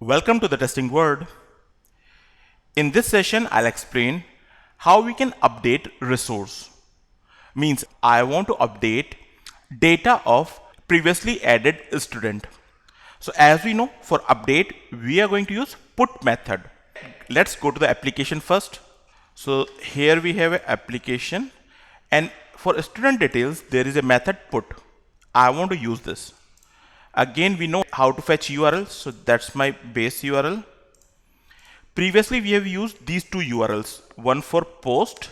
Welcome to the testing world. In this session, I'll explain how we can update resource. Means I want to update data of previously added student. So as we know, for update, we are going to use put method. Let's go to the application first. So here we have an application, and for student details, there is a method put. I want to use this. Again, we know how to fetch URL, so that's my base URL. Previously, we have used these two URLs, one for post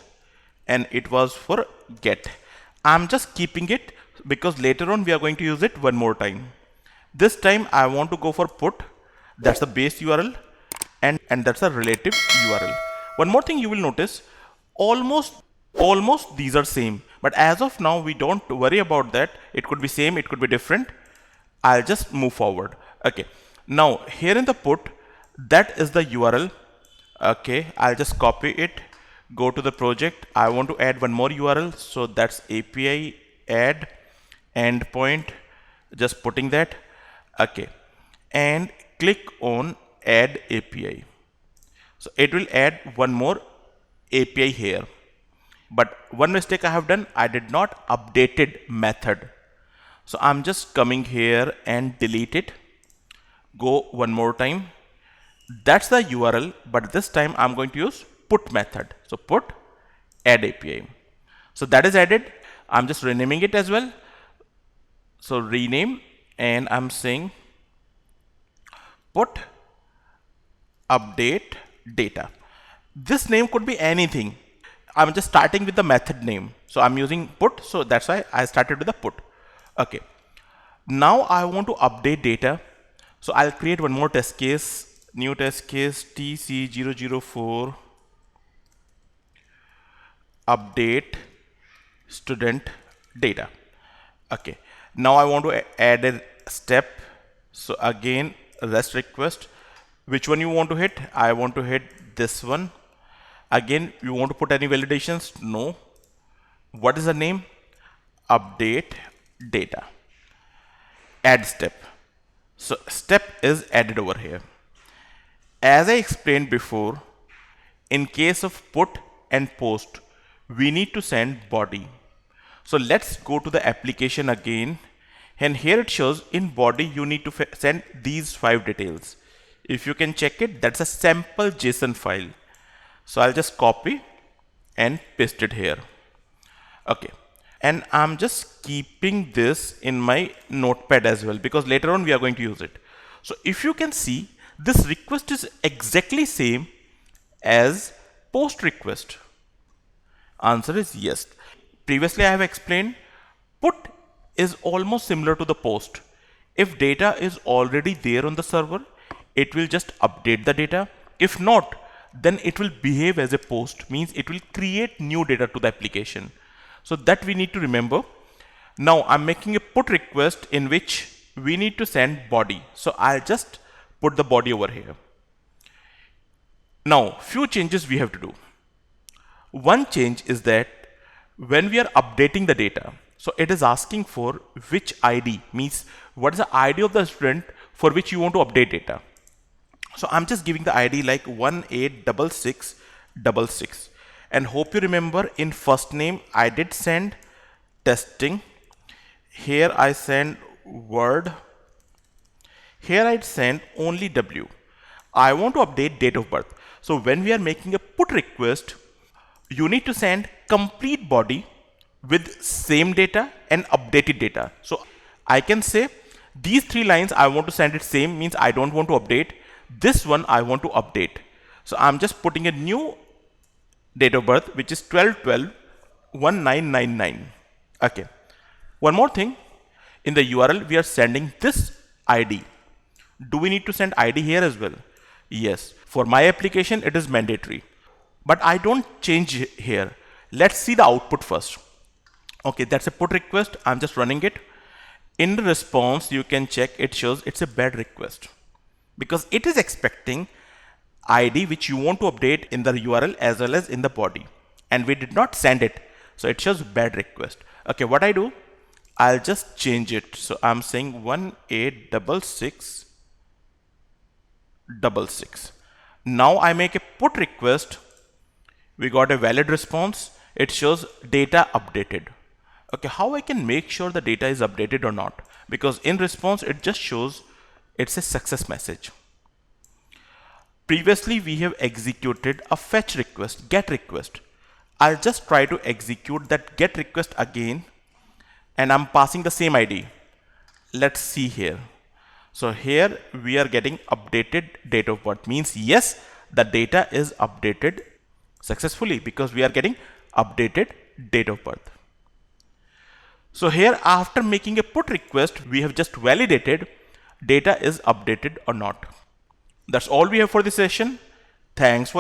and it was for get. I'm just keeping it because later on we are going to use it one more time. This time I want to go for put, that's the base URL, and that's a relative URL. One more thing you will notice, almost these are same, but as of now we don't worry about that. It could be same, it could be different. I'll just move forward. Okay, now here in the put, that is the URL. Okay, I'll just copy it, go to the project. I want to add one more URL, so that's API add endpoint, just putting that. Okay, and click on add API. So it will add one more API here. But one mistake I have done, I did not updated method. So I'm just coming here and delete it. Go one more time. That's the URL, but this time I'm going to use put method. So put add API. So that is added. I'm just renaming it as well. So rename, and I'm saying put update data. This name could be anything. I'm just starting with the method name. So I'm using put, so that's why I started with the put. Okay. Now I want to update data. So I'll create one more test case, new test case TC004 update student data. Okay. Now I want to add a step. So again, REST request. Which one you want to hit? I want to hit this one. Again, you want to put any validations? No. What is the name? Update data. Add step. So step is added over here. As I explained before, in case of put and post, we need to send body. So let's go to the application again, and here it shows in body you need to send these 5 details. If you can check it, that's a sample JSON file. So I'll just copy and paste it here. Okay, and I'm just keeping this in my notepad as well, because later on we are going to use it. So if you can see, this request is exactly same as post request. Answer is yes. Previously I have explained put is almost similar to the post. If data is already there on the server, it will just update the data. If not, then it will behave as a post, means it will create new data to the application. So that we need to remember. Now I'm making a put request in which we need to send body. So I'll just put the body over here. Now few changes we have to do. One change is that when we are updating the data, so it is asking for which ID, means what is the ID of the student for which you want to update data. So I'm just giving the ID like 186666, and hope you remember in first name I did send testing. Here I send word. Here I send only W. I want to update date of birth. So when we are making a put request, you need to send complete body with same data and updated data. So I can say these 3 lines I want to send it same, means I don't want to update. This one I want to update. So I'm just putting a new date of birth, which is 12/12/1999. Okay. One more thing, in the URL we are sending this ID. Do we need to send ID here as well? Yes. For my application it is mandatory, but I don't change here. Let's see the output first. Okay, that's a put request. I'm just running it. In the response, you can check, it shows it's a bad request, because it is expecting ID which you want to update in the URL as well as in the body, and we did not send it, so it shows bad request. Okay, what I do, I'll just change it. So I'm saying 1866 66. Now I make a put request. We got a valid response. It shows data updated. Okay, how I can make sure the data is updated or not? Because in response, it just shows it's a success message. Previously, we have executed a fetch request, get request. I'll just try to execute that get request again, and I'm passing the same ID. Let's see here. So here we are getting updated date of birth, means yes, the data is updated successfully because we are getting updated date of birth. So here, after making a put request, we have just validated data is updated or not. That's all we have for this session. Thanks for